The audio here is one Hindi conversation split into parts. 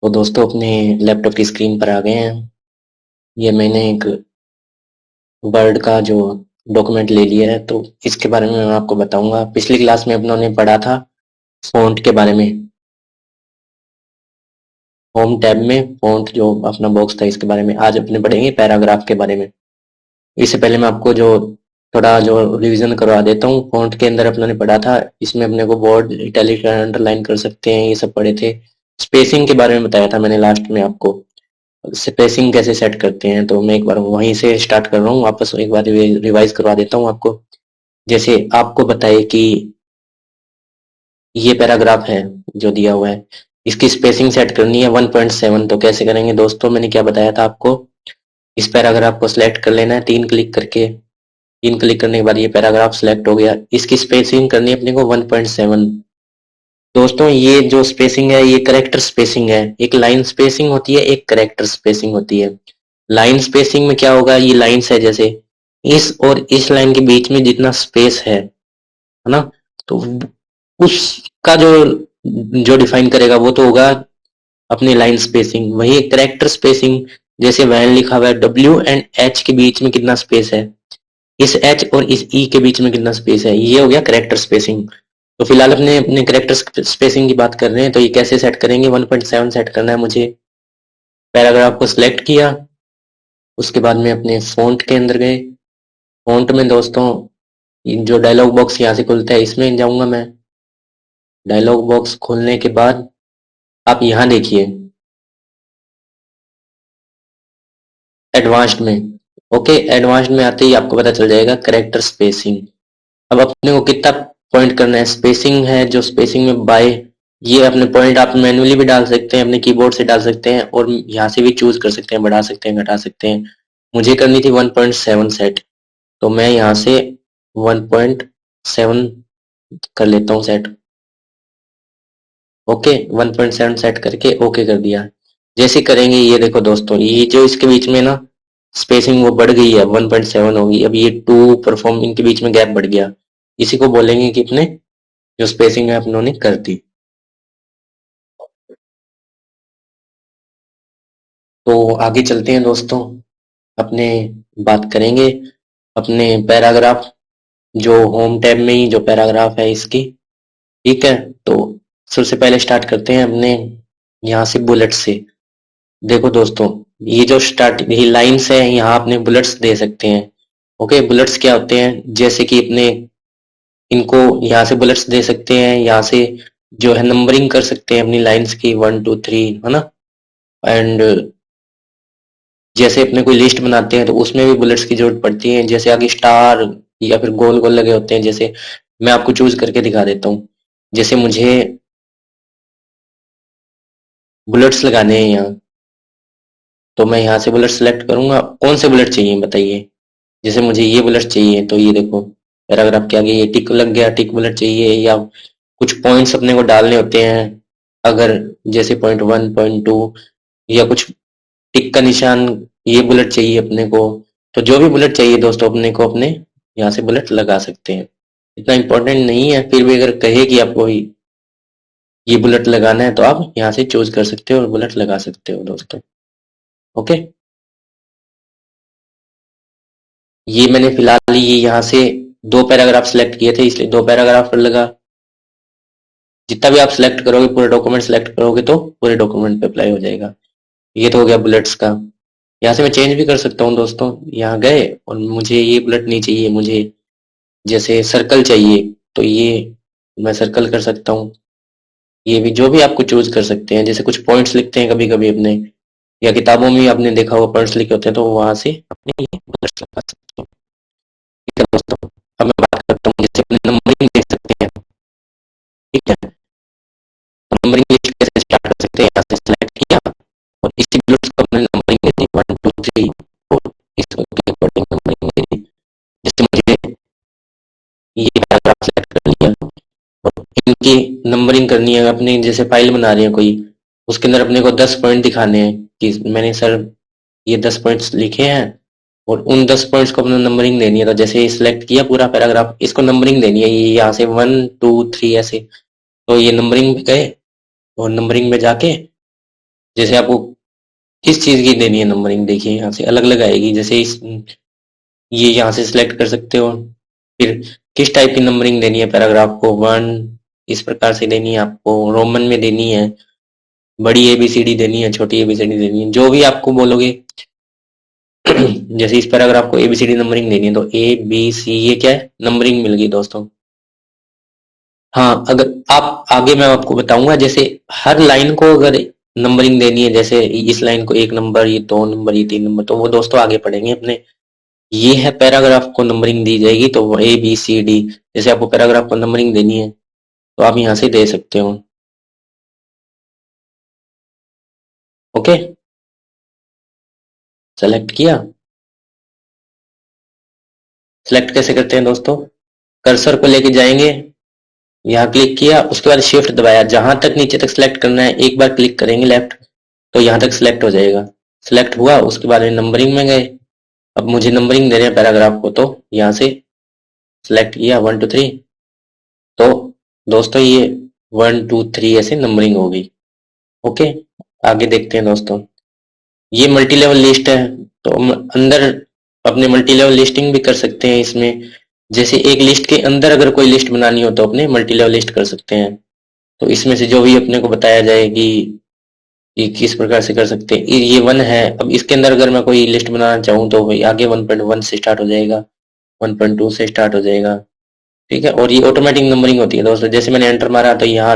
तो दोस्तों अपने लैपटॉप की स्क्रीन पर आ गए हैं। ये मैंने एक वर्ड का जो डॉक्यूमेंट ले लिया है, तो इसके बारे में मैं आपको बताऊंगा। पिछली क्लास में अपनों ने पढ़ा था फ़ॉन्ट के बारे में। होम टैब में फ़ॉन्ट जो अपना बॉक्स था, इसके बारे में आज अपने पढ़ेंगे पैराग्राफ के बारे में। इससे पहले मैं आपको जो थोड़ा जो रिवीजन करवा देता हूँ। फ़ॉन्ट के अंदर अपनों ने पढ़ा था, इसमें अपने को बोल्ड, इटैलिक, अंडरलाइन कर सकते हैं, ये सब पढ़े थे। स्पेसिंग के बारे में बताया था मैंने लास्ट में आपको, स्पेसिंग कैसे सेट करते हैं। तो मैं एक बार वहीं से स्टार्ट कर रहा हूँ, वापस एक बार रिवाइज करवा देता हूँ आपको। जैसे आपको बताए कि ये पैराग्राफ है जो दिया हुआ है, इसकी स्पेसिंग सेट करनी है 1.7। तो कैसे करेंगे दोस्तों, मैंने क्या बताया था आपको। इस पैराग्राफ को सिलेक्ट कर लेना है 3 क्लिक करके। 3 क्लिक करने के बाद ये पैराग्राफ सिलेक्ट हो गया। इसकी स्पेसिंग करनी है अपने को 1.7। दोस्तों ये जो स्पेसिंग है, ये करेक्टर स्पेसिंग है। एक लाइन स्पेसिंग होती है, एक करेक्टर स्पेसिंग होती है। लाइन स्पेसिंग में क्या होगा, ये लाइन्स है, जैसे इस और इस लाइन के बीच में जितना स्पेस है ना, तो उसका जो जो डिफाइन करेगा वो तो होगा अपनी लाइन स्पेसिंग। वही करेक्टर स्पेसिंग, जैसे वैन लिखा हुआ है, डब्ल्यू एंड एच के बीच में कितना स्पेस है, इस एच और इस ई के बीच में कितना स्पेस है, ये हो गया करेक्टर स्पेसिंग। तो फिलहाल अपने अपने करेक्टर स्पेसिंग की बात कर रहे हैं, तो ये कैसे सेट करेंगे। 1.7 सेट करना है मुझे। पैराग्राफ को सिलेक्ट किया, उसके बाद में अपने फ़ॉन्ट के अंदर गए। फ़ॉन्ट में दोस्तों जो डायलॉग बॉक्स यहाँ से खुलता है, इसमें जाऊंगा मैं। डायलॉग बॉक्स खोलने के बाद आप यहाँ देखिए एडवांस्ड में। ओके, एडवांस्ड में आते ही आपको पता चल जाएगा करेक्टर स्पेसिंग। अब अपने को कितना पॉइंट करना है, स्पेसिंग है जो स्पेसिंग में बाय, ये अपने पॉइंट आप मैन्युअली भी डाल सकते हैं, अपने कीबोर्ड से डाल सकते हैं, और यहाँ से भी चूज कर सकते हैं, बढ़ा सकते हैं, घटा सकते हैं। मुझे करनी थी 1.7 सेट, तो मैं यहाँ से 1.7 कर लेता हूँ सेट। ओके, 1.7 सेट करके ओके कर दिया। जैसे करेंगे ये देखो दोस्तों, ये जो इसके बीच में ना स्पेसिंग वो बढ़ गई है, 1.7 होगी। अब ये टू परफॉर्म, इनके बीच में गैप बढ़ गया। इसी को बोलेंगे कि अपने जो स्पेसिंग है अपनों ने कर दी। तो आगे चलते हैं दोस्तों, अपने बात करेंगे अपने पैराग्राफ, जो होम टैब में ही जो पैराग्राफ है इसकी। ठीक है, तो सबसे पहले स्टार्ट करते हैं अपने यहाँ से बुलेट से। देखो दोस्तों, ये जो स्टार्ट ये लाइंस है, यहाँ अपने बुलेट्स दे सकते हैं। ओके, बुलेट्स क्या होते हैं, जैसे कि अपने इनको यहाँ से बुलेट्स दे सकते हैं, यहाँ से जो है नंबरिंग कर सकते हैं अपनी लाइंस की, 1 2 3, है ना। एंड जैसे अपने कोई लिस्ट बनाते हैं तो उसमें भी बुलेट्स की जरूरत पड़ती है, जैसे आगे स्टार या फिर गोल गोल लगे होते हैं। जैसे मैं आपको चूज करके दिखा देता हूँ। जैसे मुझे बुलेट्स लगाने हैं यहाँ, तो मैं यहाँ से बुलेट सेलेक्ट करूंगा। कौन से बुलेट चाहिए बताइए। जैसे मुझे ये बुलेट चाहिए, तो ये देखो पैराग्राफ के आगे ये टिक लग गया, टिक बुलेट चाहिए। या कुछ पॉइंट्स अपने को डालने होते हैं, अगर जैसे पॉइंट 1 पॉइंट 2, या कुछ टिक का निशान, ये बुलेट चाहिए अपने को। तो जो भी बुलेट चाहिए दोस्तों अपने को, अपने यहाँ से बुलेट लगा सकते हैं। इतना इम्पोर्टेंट नहीं है, फिर भी अगर कहे कि आपको ये बुलेट लगाना है, तो आप यहाँ से चूज कर सकते हो और बुलेट लगा सकते हो दोस्तों। ओके, ये मैंने फिलहाल ये यहाँ से 2 पैराग्राफ सेलेक्ट किए थे, इसलिए 2 पैराग्राफ पर लगा। जितना भी आप सिलेक्ट करोगे, पूरे डॉक्यूमेंट सेलेक्ट करोगे, तो पूरे डॉक्यूमेंट पे अप्लाई हो जाएगा। ये तो हो गया बुलेट्स का। यहाँ से मैं चेंज भी कर सकता हूँ दोस्तों। यहाँ गए और मुझे ये बुलेट नहीं चाहिए, मुझे जैसे सर्कल चाहिए, तो ये मैं सर्कल कर सकता हूँ। ये भी जो भी आपको चूज कर सकते हैं। जैसे कुछ पॉइंट्स लिखते हैं कभी कभी अपने, या किताबों में आपने देखा हुआ पॉइंट्स लिखे होते हैं, तो वहां से अपने ये बुलेट्स लगा सकते हो। ठीक है दोस्तों, अब मैं बात करता हूँ, जैसे अपने नंबरिंग देख सकते हैं। ठीक है, नंबरिंग लिस्ट कैसे स्टार्ट कर सकते हैं, यहाँ से सिलेक्ट किया और इसी बुलेट्स को हमने नंबरिंग दे दी, 1 2 3 4, इसके अकॉर्डिंग नंबरिंग दे दी। जैसे मुझे ये पैराग्राफ सेलेक्ट कर लिया और इनकी नंबरिंग करनी है। अपने जैसे फाइल बना रहे हैं कोई, उसके अंदर अपने को 10 पॉइंट दिखाने हैं कि मैंने सर ये 10 पॉइंट्स लिखे हैं, और उन 10 पॉइंट्स को अपने नंबरिंग देनी है। तो जैसे सिलेक्ट किया पूरा पैराग्राफ, इसको नंबरिंग देनी है, ये यहाँ से 1 2 3 ऐसे। तो ये नंबरिंग में गए और नंबरिंग में जाके जैसे आपको किस चीज की देनी है नंबरिंग, देखिए यहाँ से अलग अलग आएगी। जैसे इस ये यहाँ से सिलेक्ट कर सकते हो। फिर किस टाइप की नंबरिंग देनी है पैराग्राफ को, वन इस प्रकार से देनी है आपको, रोमन में देनी है, बड़ी एबीसीडी देनी है, छोटी एबीसीडी देनी है, जो भी आपको बोलोगे। जैसे इस पैराग्राफ को एबीसीडी नंबरिंग देनी है तो ए बी सी, ये क्या है, नंबरिंग मिल गई दोस्तों। हाँ, अगर आप आगे मैं आपको बताऊंगा, जैसे हर लाइन को अगर नंबरिंग देनी है, जैसे इस लाइन को 1 नंबर, ये 2 नंबर, ये 3 नंबर, तो वो दोस्तों आगे पढ़ेंगे अपने। ये है पैराग्राफ को नंबरिंग दी जाएगी तो वो ए बी सी डी, जैसे आपको पैराग्राफ को नंबरिंग देनी है तो आप यहाँ से दे सकते हो। ओके, सेलेक्ट किया। सेलेक्ट कैसे करते हैं दोस्तों, कर्सर को लेके जाएंगे, यहाँ क्लिक किया, उसके बाद शिफ्ट दबाया, जहां तक नीचे तक सिलेक्ट करना है एक बार क्लिक करेंगे लेफ्ट, तो यहाँ तक सिलेक्ट हो जाएगा। सिलेक्ट हुआ, उसके बाद में नंबरिंग में गए। अब मुझे नंबरिंग देने हैं पैराग्राफ को, तो यहाँ से सिलेक्ट किया 1 2 3, तो दोस्तों ये 1 2 3 ऐसे नंबरिंग हो गई। ओके, आगे देखते हैं दोस्तों। ये मल्टी लेवल लिस्ट है, तो हम अंदर अपने मल्टी लेवल लिस्टिंग भी कर सकते हैं इसमें। जैसे एक लिस्ट के अंदर अगर कोई लिस्ट बनानी हो तो अपने मल्टी लेवल लिस्ट कर सकते हैं। तो इसमें से जो भी अपने को बताया जाए कि ये किस प्रकार से कर सकते हैं, ये 1 है। अब इसके अंदर अगर मैं कोई लिस्ट बनाना चाहूँ तो भाई आगे 1.1 से स्टार्ट हो जाएगा, 1.2 से स्टार्ट हो जाएगा। ठीक है, और ये ऑटोमेटिक नंबरिंग होती है दोस्तों। जैसे मैंने एंटर मारा तो यहाँ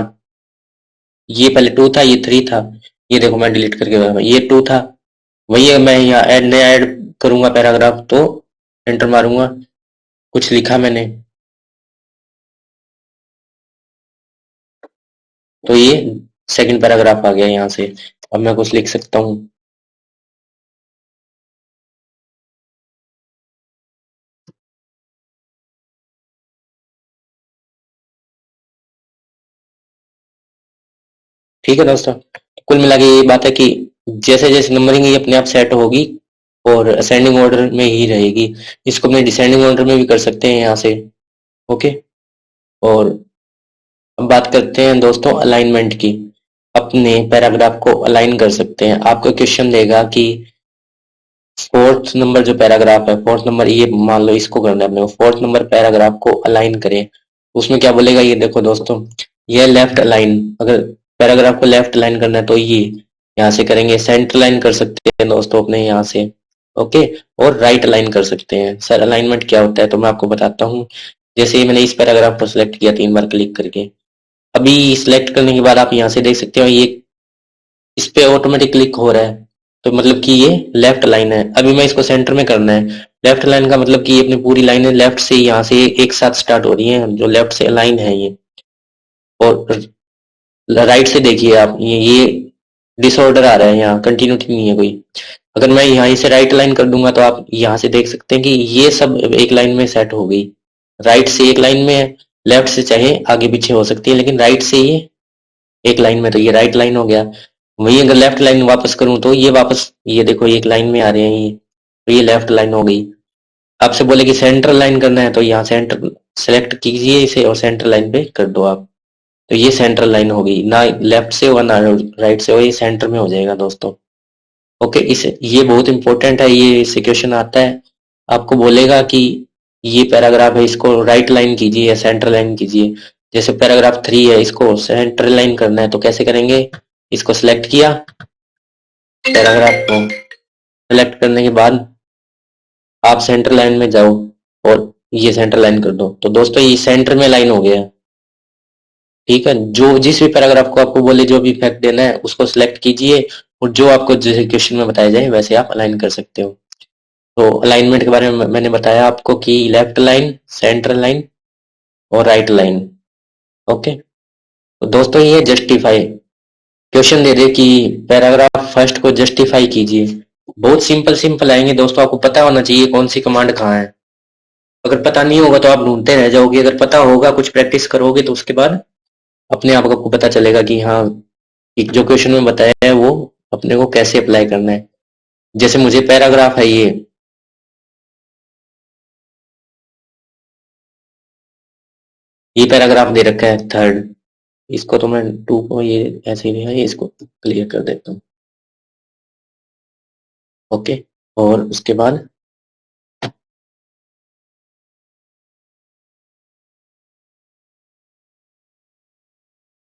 ये पहले 2 था, ये 3 था, ये देखो मैं डिलीट करके बताऊंगा, ये 2 था, वही है। मैं यहाँ ऐड नया ऐड करूंगा पैराग्राफ, तो एंटर मारूंगा, कुछ लिखा मैंने, तो ये सेकंड पैराग्राफ आ गया यहाँ से। अब मैं कुछ लिख सकता हूँ। ठीक है दोस्तों, कुल मिला के ये बात है कि जैसे जैसे नंबरिंग ये अपने आप सेट होगी और असेंडिंग ऑर्डर में ही रहेगी। इसको अपने डिसेंडिंग ऑर्डर में भी कर सकते हैं यहाँ से। ओके, और अब बात करते हैं दोस्तों अलाइनमेंट की। अपने पैराग्राफ को अलाइन कर सकते हैं। आपको क्वेश्चन देगा कि फोर्थ नंबर जो पैराग्राफ है, फोर्थ नंबर, ये मान लो इसको करना है अपने को, फोर्थ नंबर पैराग्राफ को अलाइन करें। उसमें क्या बोलेगा, ये देखो दोस्तों, ये लेफ्ट अलाइन, अगर पैराग्राफ को लेफ्ट अलाइन करना है तो ये यहाँ से करेंगे। सेंटर लाइन कर सकते हैं दोस्तों अपने यहाँ से। ओके, और राइट अलाइन कर सकते हैं। सर अलाइनमेंट क्या होता है, तो मैं आपको बताता हूँ। जैसे ही मैंने इस पैराग्राफ को सिलेक्ट किया 3 बार क्लिक करके, अभी सिलेक्ट करने के बाद आप यहाँ से देख सकते हो ये इस पे ऑटोमेटिक क्लिक हो रहा है, तो मतलब कि ये लेफ्ट लाइन है। अभी मैं इसको सेंटर में करना है। लेफ्ट लाइन का मतलब कि ये अपनी पूरी लाइन है, लेफ्ट से यहाँ से एक साथ स्टार्ट हो रही है, जो लेफ्ट से लाइन है ये। और राइट से देखिए आप, ये डिसऑर्डर आ रहा है, यहाँ कंटिन्यूटी नहीं है कोई। अगर मैं यहाँ से राइट लाइन कर दूंगा तो आप यहाँ से देख सकते हैं कि ये सब एक लाइन में सेट हो गई। राइट से एक लाइन में है, लेफ्ट से चाहे आगे पीछे हो सकती है, लेकिन राइट से ये एक लाइन में, तो ये राइट लाइन हो गया। वहीं अगर लेफ्ट लाइन वापस करूं तो ये वापस, ये देखो एक लाइन में आ रहे हैं ये, तो ये लेफ्ट लाइन हो गई। आपसे बोले कि सेंटर लाइन करना है तो यहाँ सेंटर सेलेक्ट कीजिए इसे और सेंटर लाइन पे कर दो आप, तो ये सेंटर लाइन हो गई। ना लेफ्ट से होगा ना राइट से होगा, ये सेंटर में हो जाएगा दोस्तों। ओके, इस ये बहुत इंपॉर्टेंट है, ये इससे क्वेश्चन आता है। आपको बोलेगा कि ये पैराग्राफ है, इसको राइट लाइन कीजिए या सेंटर लाइन कीजिए। जैसे पैराग्राफ 3 है, इसको सेंटर लाइन करना है तो कैसे करेंगे, इसको सिलेक्ट किया, पैराग्राफ को सिलेक्ट करने के बाद आप सेंटर लाइन में जाओ और ये सेंटर लाइन कर दो, तो दोस्तों ये सेंटर में लाइन हो गया। ठीक है, जो जिस भी पैराग्राफ को आपको बोले जो भी इफेक्ट देना है उसको सिलेक्ट कीजिए, और जो आपको जैसे क्वेश्चन में बताया जाए वैसे आप अलाइन कर सकते हो। तो अलाइनमेंट के बारे में मैंने बताया आपको कि लेफ्ट लाइन, सेंटर लाइन और राइट लाइन। ओके, तो दोस्तों ये जस्टिफाई क्वेश्चन दे दे कि पैराग्राफ फर्स्ट को जस्टिफाई कीजिए। बहुत सिंपल सिंपल आएंगे दोस्तों, आपको पता होना चाहिए कौन सी कमांड कहाँ है। अगर पता नहीं होगा तो आप ढूंढते रह जाओगे, अगर पता होगा कुछ प्रैक्टिस करोगे तो उसके बाद अपने आप आपको पता चलेगा कि हाँ, कि जो क्वेश्चन में बताया है वो अपने को कैसे अप्लाई करना है। जैसे मुझे पैराग्राफ है ये पैराग्राफ दे रखा है थर्ड, इसको तो मैं 2 को ये ऐसे ही है, इसको क्लियर कर देता हूँ। ओके। और उसके बाद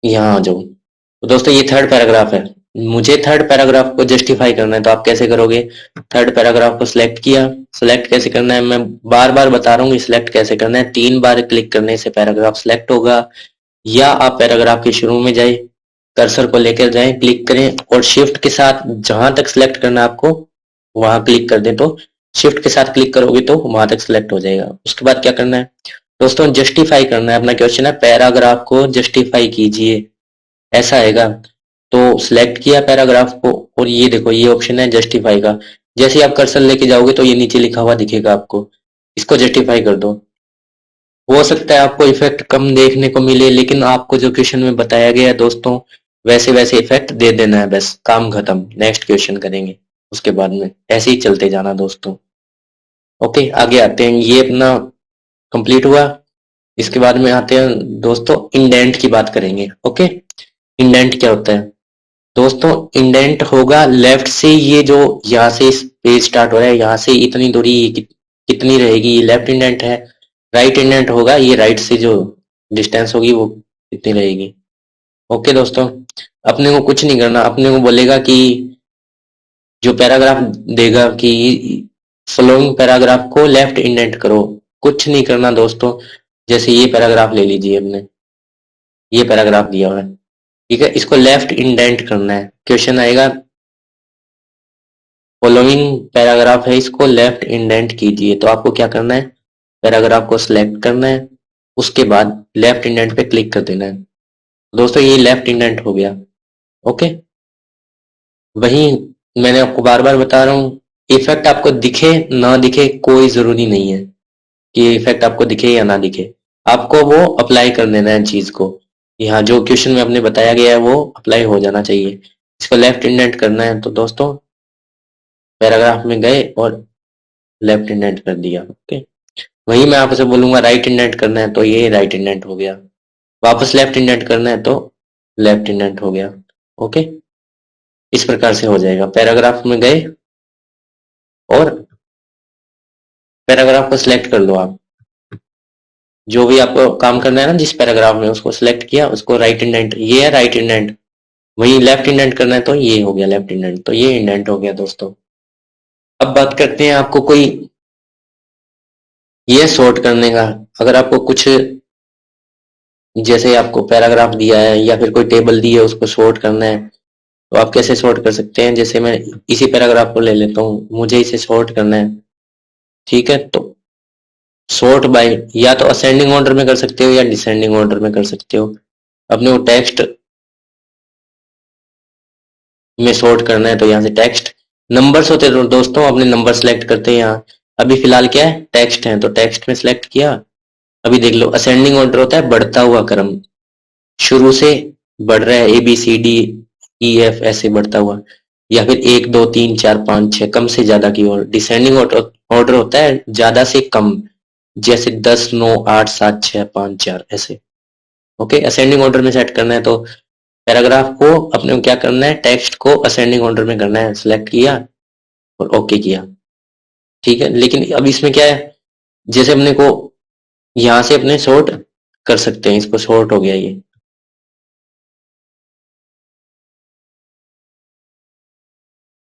यहाँ आ जाओ। तो दोस्तों ये थर्ड पैराग्राफ है। मुझे थर्ड पैराग्राफ को जस्टिफाई करना है, तो आप कैसे करोगे? थर्ड पैराग्राफ को सिलेक्ट किया। सिलेक्ट कैसे करना है मैं बार बार बता रहा हूँ, सिलेक्ट कैसे करना है। 3 बार क्लिक करने से पैराग्राफ सिलेक्ट होगा, या आप पैराग्राफ के शुरू में जाए, कर्सर को लेकर जाएं, क्लिक करें और शिफ्ट के साथ जहां तक सिलेक्ट करना है आपको वहां क्लिक कर दें, तो शिफ्ट के साथ क्लिक करोगे तो वहां तक सिलेक्ट हो जाएगा। उसके बाद क्या करना है दोस्तों? जस्टिफाई करना है। अपना क्वेश्चन है पैराग्राफ को जस्टिफाई कीजिए, ऐसा आएगा। तो सिलेक्ट किया पैराग्राफ को और ये देखो ये ऑप्शन है जस्टिफाई का। जैसे ही आप कर्सर लेके जाओगे तो ये नीचे लिखा हुआ दिखेगा आपको, इसको जस्टिफाई कर दो। हो सकता है आपको इफेक्ट कम देखने को मिले, लेकिन आपको जो क्वेश्चन में बताया गया है दोस्तों वैसे वैसे इफेक्ट दे देना है, बस काम खत्म। नेक्स्ट क्वेश्चन करेंगे उसके बाद में, ऐसे ही चलते जाना दोस्तों। ओके, आगे आते हैं। ये अपना कंप्लीट हुआ। इसके बाद में आते हैं दोस्तों, इंडेंट की बात करेंगे। ओके, इंडेंट क्या होता है दोस्तों? इंडेंट होगा लेफ्ट से, ये जो यहाँ से इस पेज स्टार्ट हो रहा है यहाँ से इतनी दूरी कितनी रहेगी, ये लेफ्ट इंडेंट है। राइट इंडेंट होगा, ये राइट से जो डिस्टेंस होगी वो कितनी रहेगी। ओके दोस्तों, अपने को कुछ नहीं करना। अपने को बोलेगा कि जो पैराग्राफ देगा कि फॉलोइंग पैराग्राफ को लेफ्ट इंडेंट करो, कुछ नहीं करना दोस्तों। जैसे ये पैराग्राफ ले लीजिए, अपने ये पैराग्राफ दिया हुआ है, ठीक है, इसको लेफ्ट इंडेंट करना है। क्वेश्चन आएगा फॉलोइंग पैराग्राफ है, इसको लेफ्ट इंडेंट कीजिए। तो आपको क्या करना है? पैराग्राफ को सिलेक्ट करना है, उसके बाद लेफ्ट इंडेंट पे क्लिक कर देना है। दोस्तों ये लेफ्ट इंडेंट हो गया। ओके, वही मैंने आपको बार बार बता रहा हूँ, इफेक्ट आपको दिखे ना दिखे कोई जरूरी नहीं है कि इफेक्ट आपको दिखे या ना दिखे, आपको वो अप्लाई कर देना है चीज को। यहाँ जो क्वेश्चन में आपने बताया गया है वो अप्लाई हो जाना चाहिए। इसको लेफ्ट इंडेंट करना है, तो दोस्तों पैराग्राफ में गए और लेफ्ट इंडेंट कर दिया। ओके, वही मैं आपसे बोलूंगा राइट इंडेंट करना है, तो ये राइट इंडेंट हो गया। वापस लेफ्ट इंडेंट करना है तो लेफ्ट इंडेंट हो गया। ओके, इस प्रकार से हो जाएगा। पैराग्राफ में गए और पैराग्राफ को सिलेक्ट कर लो आप, जो भी आपको काम करना है ना जिस पैराग्राफ में, उसको सिलेक्ट किया, उसको राइट इंडेंट, ये है राइट इंडेंट। वही लेफ्ट इंडेंट करना है तो ये हो गया लेफ्ट इंडेंट, तो ये इंडेंट हो गया दोस्तों। अब बात करते हैं आपको कोई ये सॉर्ट करने का। अगर आपको कुछ, जैसे आपको पैराग्राफ दिया है या फिर कोई टेबल दी है उसको सॉर्ट करना है, तो आप कैसे सॉर्ट कर सकते हैं? जैसे मैं इसी पैराग्राफ को ले लेता हूँ, मुझे इसे सॉर्ट करना है, ठीक है। तो सॉर्ट बाय या तो असेंडिंग ऑर्डर में कर सकते हो या डिसेंडिंग ऑर्डर में कर सकते हो। अपने को टेक्स्ट में सॉर्ट करना है तो यहाँ से टेक्स्ट, नंबर्स होते हैं तो दोस्तों अपने नंबर सेलेक्ट करते हैं यहाँ। अभी फिलहाल क्या है, टेक्स्ट है, तो टेक्स्ट में सेलेक्ट किया। अभी देख लो असेंडिंग ऑर्डर होता है बढ़ता हुआ क्रम, शुरू से बढ़ रहा है A B C D E F ऐसे बढ़ता हुआ, या फिर 1 2 3 4 5 6 कम से ज्यादा की ओर। डिसेंडिंग ऑर्डर होता है ज्यादा से कम, जैसे 10 9 8 7 6 5 4 ऐसे। ओके, असेंडिंग ऑर्डर में सेट करना है तो पैराग्राफ को अपने को क्या करना है, टेक्स्ट को असेंडिंग ऑर्डर में करना है। सिलेक्ट किया और ओके किया, ठीक है। लेकिन अब इसमें क्या है, जैसे अपने को यहाँ से अपने सॉर्ट कर सकते हैं, इसको सॉर्ट हो गया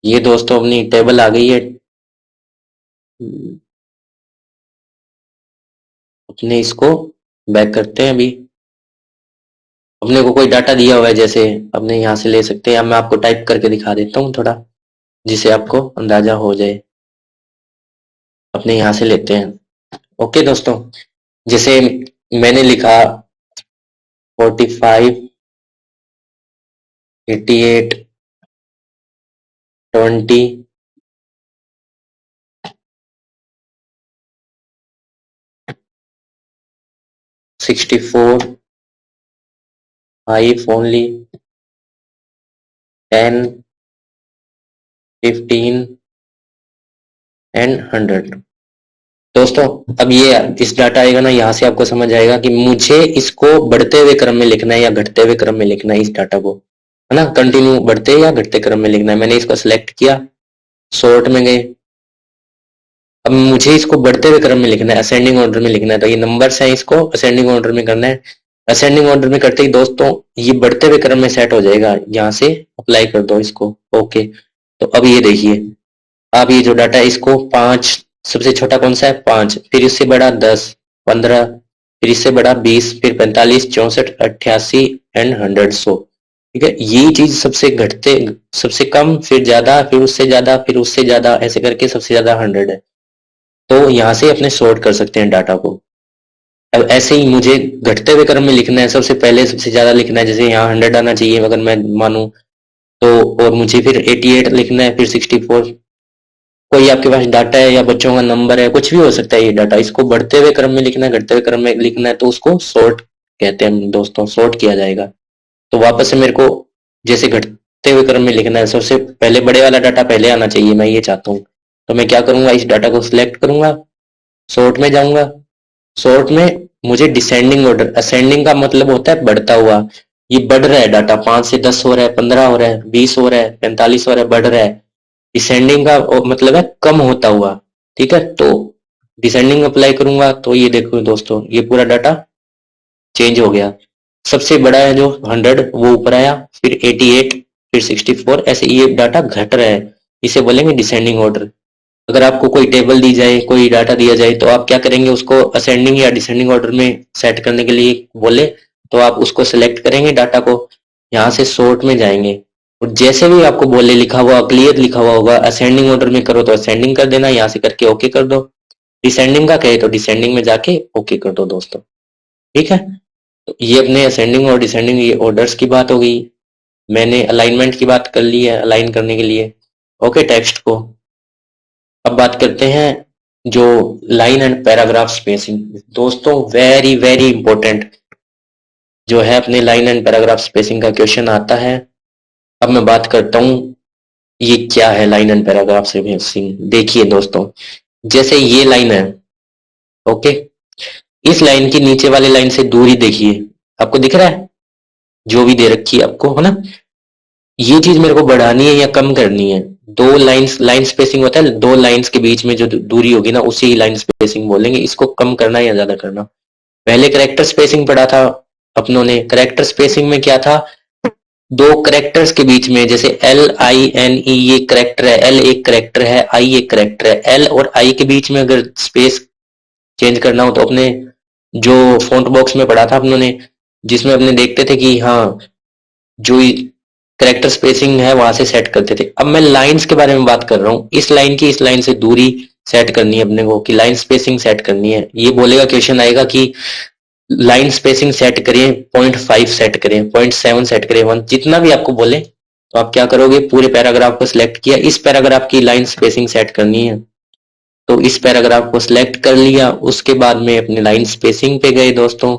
ये दोस्तों अपनी टेबल आ गई है। अपने इसको बैक करते हैं। अभी अपने को कोई डाटा दिया हुआ है, जैसे अपने यहाँ से ले सकते हैं, या मैं आपको टाइप करके दिखा देता हूँ थोड़ा, जिससे आपको अंदाजा हो जाए। अपने यहाँ से लेते हैं। ओके दोस्तों, जैसे मैंने लिखा 45 88 20 64 5 ओनली 10 15 एंड 100। दोस्तों अब ये इस डाटा आएगा ना, यहाँ से आपको समझ आएगा कि मुझे इसको बढ़ते हुए क्रम में लिखना है या घटते हुए क्रम में लिखना है। इस डाटा को है ना, कंटिन्यू बढ़ते या घटते क्रम में लिखना है। मैंने इसको सिलेक्ट किया, सॉर्ट में गए। अब मुझे इसको बढ़ते हुए क्रम में लिखना है, असेंडिंग ऑर्डर में लिखना है, तो ये नंबर्स हैं, इसको असेंडिंग ऑर्डर में करना है। असेंडिंग ऑर्डर में करते ही दोस्तों ये बढ़ते हुए क्रम में सेट हो जाएगा, यहाँ से अप्लाई कर दो इसको। ओके, तो अब ये देखिए, आप ये जो डाटा है इसको 5, सबसे छोटा कौन सा है 5, फिर इससे बड़ा 10, 15, फिर इससे बड़ा 20, फिर 45, 64, 88 एंड 100, 100। ठीक है, यही चीज सबसे घटते, सबसे कम, फिर ज्यादा, फिर उससे ज्यादा, फिर उससे ज्यादा, ऐसे करके सबसे ज्यादा 100 है। तो यहाँ से अपने सॉर्ट कर सकते हैं डाटा को। अब ऐसे ही मुझे घटते हुए क्रम में लिखना है, सबसे पहले सबसे ज्यादा लिखना है, जैसे यहाँ 100 आना चाहिए अगर मैं मानूं तो, और मुझे फिर 88 लिखना है, फिर 64। कोई आपके पास डाटा है या बच्चों का नंबर है, कुछ भी हो सकता है ये डाटा, इसको बढ़ते हुए क्रम में लिखना है, घटते हुए क्रम में लिखना है, तो उसको सॉर्ट कहते हैं दोस्तों, सॉर्ट किया जाएगा। तो वापस से मेरे को जैसे घटते हुए क्रम में लिखना है, सबसे पहले बड़े वाला डाटा पहले आना चाहिए, मैं ये चाहता हूँ। तो मैं क्या करूंगा, इस डाटा को सिलेक्ट करूंगा, सॉर्ट में जाऊंगा। सॉर्ट में मुझे डिसेंडिंग ऑर्डर, असेंडिंग का मतलब होता है बढ़ता हुआ, ये बढ़ रहा है डाटा, 5 से 10 हो रहा है, 15 हो रहा है, 20 हो रहा है, 45 हो रहा है, बढ़ रहा है। डिसेंडिंग का मतलब है कम होता हुआ। ठीक है, तो डिसेंडिंग अप्लाई करूंगा तो ये देखो दोस्तों, ये पूरा डाटा चेंज हो गया। सबसे बड़ा है जो 100 वो ऊपर आया, फिर 88, फिर 64, ऐसे ये डाटा घट रहा है, इसे बोलेंगे डिसेंडिंग ऑर्डर। अगर आपको कोई टेबल दी जाए, कोई डाटा दिया जाए, तो आप क्या करेंगे, उसको असेंडिंग या डिसेंडिंग ऑर्डर में सेट करने के लिए बोले तो आप उसको सिलेक्ट करेंगे डाटा को, यहाँ से सॉर्ट में जाएंगे, और जैसे भी आपको बोले लिखा हुआ क्लियर लिखा हुआ होगा, असेंडिंग ऑर्डर में करो तो असेंडिंग कर देना, यहाँ से करके ओके कर दो। डिसेंडिंग का कहे तो डिसेंडिंग में जाके ओके कर दो दोस्तों। ठीक है, तो ये अपने असेंडिंग और डिसेंडिंग ये ऑर्डर्स की बात हो गई। मैंने अलाइनमेंट की बात कर ली है, अलाइन करने के लिए। ओके, टेक्स्ट को अब बात करते हैं जो लाइन एंड पैराग्राफ स्पेसिंग, दोस्तों वेरी वेरी इंपॉर्टेंट जो है, अपने लाइन एंड पैराग्राफ स्पेसिंग का क्वेश्चन आता है। अब मैं बात करता हूं ये क्या है लाइन एंड पैराग्राफ स्पेसिंग। देखिए दोस्तों, जैसे ये लाइन है, ओके, इस लाइन की नीचे वाली लाइन से दूरी देखिए, आपको दिख रहा है जो भी दे रखी है आपको, है ना। ये चीज मेरे को बढ़ानी है या कम करनी है, दो लाइंस, लाइन स्पेसिंग होता है दो लाइंस के बीच में जो दूरी होगी ना, उसी लाइन स्पेसिंग बोलेंगे। इसको कम करना या ज्यादा करना। पहले करेक्टर स्पेसिंग पढ़ा था अपनों ने, करेक्टर स्पेसिंग में क्या था, दो करेक्टर्स के बीच में, जैसे LINE ये करेक्टर है, L एक करेक्टर है, I एक करेक्टर है, L और I के बीच में अगर स्पेस चेंज करना हो तो अपने जो फॉन्ट बॉक्स में पढ़ा था अपनों ने, जिसमें अपने देखते थे कि हाँ जो करेक्टर स्पेसिंग है वहां से सेट करते थे। अब मैं लाइंस के बारे में बात कर रहा हूँ, इस लाइन की इस लाइन से दूरी सेट करनी है अपने को, कि लाइन स्पेसिंग सेट करनी है। ये बोलेगा, क्वेश्चन आएगा कि लाइन स्पेसिंग सेट करें 0.5 सेट करें, 0.7 सेट करें, 1, जितना भी आपको बोले। तो आप क्या करोगे, पूरे पैराग्राफ को सिलेक्ट किया, इस पैराग्राफ की लाइन स्पेसिंग सेट करनी है, तो इस पैराग्राफ को सिलेक्ट कर लिया। उसके बाद में अपने लाइन स्पेसिंग पे गए दोस्तों।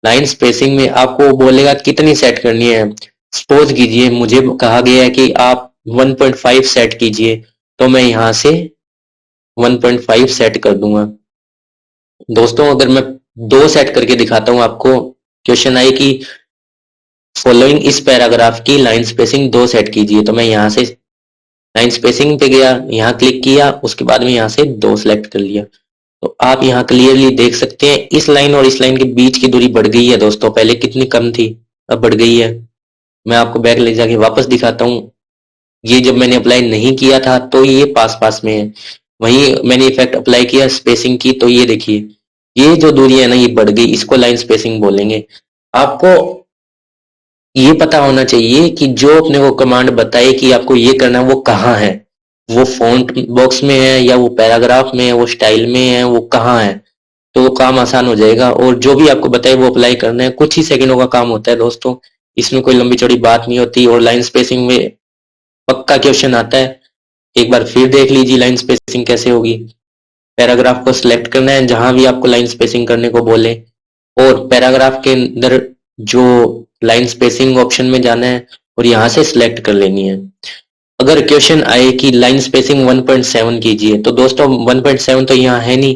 लाइन स्पेसिंग में आपको बोलेगा कितनी सेट करनी है। सपोज कीजिए मुझे कहा गया है कि आप 1.5 सेट कीजिए, तो मैं यहां से 1.5 सेट कर दूंगा दोस्तों। अगर मैं 2 सेट करके दिखाता हूं आपको, क्वेश्चन आए कि फॉलोइंग इस पैराग्राफ की लाइन स्पेसिंग 2 सेट कीजिए, तो मैं यहां से लाइन स्पेसिंग पे गया, यहाँ क्लिक किया, उसके बाद में यहाँ से 2 सेलेक्ट कर लिया। तो आप यहाँ क्लियरली देख सकते हैं इस लाइन और इस लाइन के बीच की दूरी बढ़ गई है दोस्तों, पहले कितनी कम थी, अब बढ़ गई है। मैं आपको बैक ले जाके वापस दिखाता हूँ। ये जब मैंने अप्लाई नहीं किया था तो ये पास पास में है, वहीं मैंने इफेक्ट अप्लाई किया स्पेसिंग की, तो ये देखिए ये जो दूरी है ना ये बढ़ गई, इसको लाइन स्पेसिंग बोलेंगे। आपको ये पता होना चाहिए कि जो अपने को कमांड बताए कि आपको ये करना है वो कहाँ है, वो फॉन्ट बॉक्स में है या वो पैराग्राफ में है, वो स्टाइल में है, वो कहाँ है, तो वो काम आसान हो जाएगा। और जो भी आपको बताए वो अप्लाई करना है, कुछ ही सेकंडों का काम होता है दोस्तों, इसमें कोई लंबी चौड़ी बात नहीं होती। और लाइन स्पेसिंग में पक्का क्वेश्चन आता है, एक बार फिर देख लीजिए लाइन स्पेसिंग कैसे होगी। पैराग्राफ को सिलेक्ट करना है जहां भी आपको लाइन स्पेसिंग करने को बोले, और पैराग्राफ के अंदर जो लाइन स्पेसिंग ऑप्शन में जाना है और यहाँ से सिलेक्ट कर लेनी है। अगर क्वेश्चन आए कि लाइन स्पेसिंग 1.7 कीजिए, तो दोस्तों 1.7 तो यहाँ है नहीं,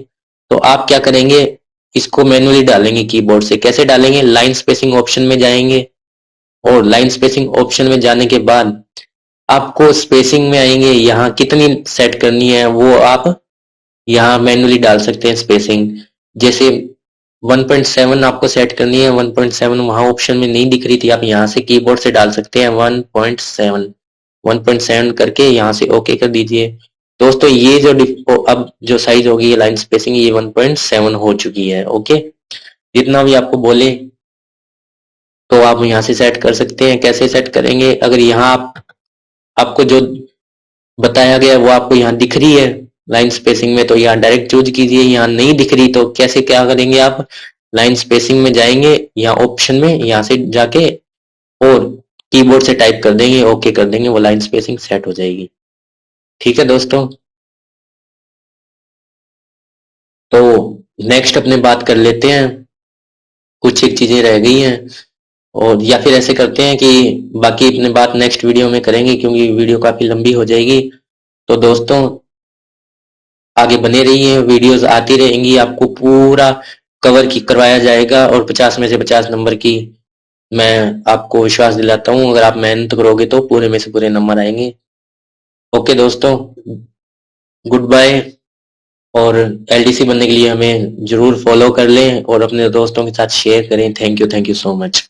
तो आप क्या करेंगे, इसको मैन्युअली डालेंगे कीबोर्ड से। कैसे डालेंगे, लाइन स्पेसिंग ऑप्शन में जाएंगे, और लाइन स्पेसिंग ऑप्शन में जाने के बाद आपको स्पेसिंग में आएंगे, यहाँ कितनी सेट करनी है वो आप यहाँ मैन्युअली डाल सकते हैं स्पेसिंग। जैसे 1.7 आपको सेट करनी है, 1.7 वहां ऑप्शन में नहीं दिख रही थी, आप यहाँ से कीबोर्ड से डाल सकते हैं 1.7, 1.7 करके यहाँ से ओके कर दीजिए। दोस्तों ये जो अब जो साइज होगी ये लाइन स्पेसिंग ये 1.7 हो चुकी है। ओके, जितना भी आपको बोले तो आप यहाँ से सेट कर सकते हैं। कैसे सेट करेंगे, अगर यहाँ आपको जो बताया गया वो आपको यहाँ दिख रही है लाइन स्पेसिंग में तो यहाँ डायरेक्ट चूज कीजिए, यहाँ नहीं दिख रही तो कैसे क्या करेंगे आप, लाइन स्पेसिंग में जाएंगे, यहाँ ऑप्शन में यहाँ से जाके और कीबोर्ड से टाइप कर देंगे, ओके कर देंगे, वो लाइन स्पेसिंग सेट हो जाएगी। ठीक है दोस्तों, तो नेक्स्ट अपने बात कर लेते हैं, कुछ एक चीजें रह गई हैं, और या फिर ऐसे करते हैं कि बाकी अपने बात नेक्स्ट वीडियो में करेंगे क्योंकि वीडियो काफी लंबी हो जाएगी। तो दोस्तों आगे बने रहिए, वीडियोस आती रहेंगी, आपको पूरा कवर की करवाया जाएगा और 50 में से 50 नंबर की मैं आपको विश्वास दिलाता हूँ, अगर आप मेहनत करोगे तो पूरे में से पूरे नंबर आएंगे। ओके दोस्तों, गुड बाय। और एलडीसी बनने के लिए हमें जरूर फॉलो कर लें और अपने दोस्तों के साथ शेयर करें। Thank you so much.